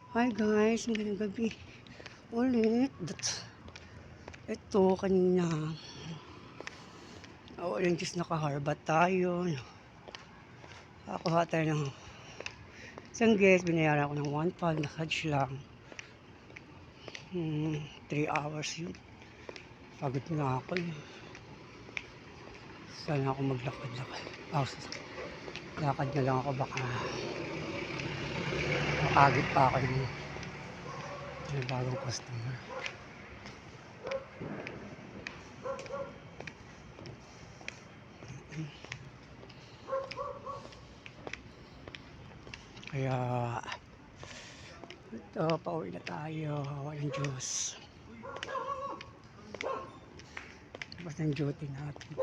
Hi guys, magandang gabi ulit. Ito kanina, oranges nakaharbat tayo. Nakakuha tayo ng isang guest, binayaran ko ng 1 pound, nakadge lang. 3 hours yun. Pagod na ako eh. Sana ako maglakad-lakad. Lakad na lang ako, baka makagit pa ako ng bagong customer. Kaya ito, pauwi na tayo. Walang Diyos. Tapos ng duty natin.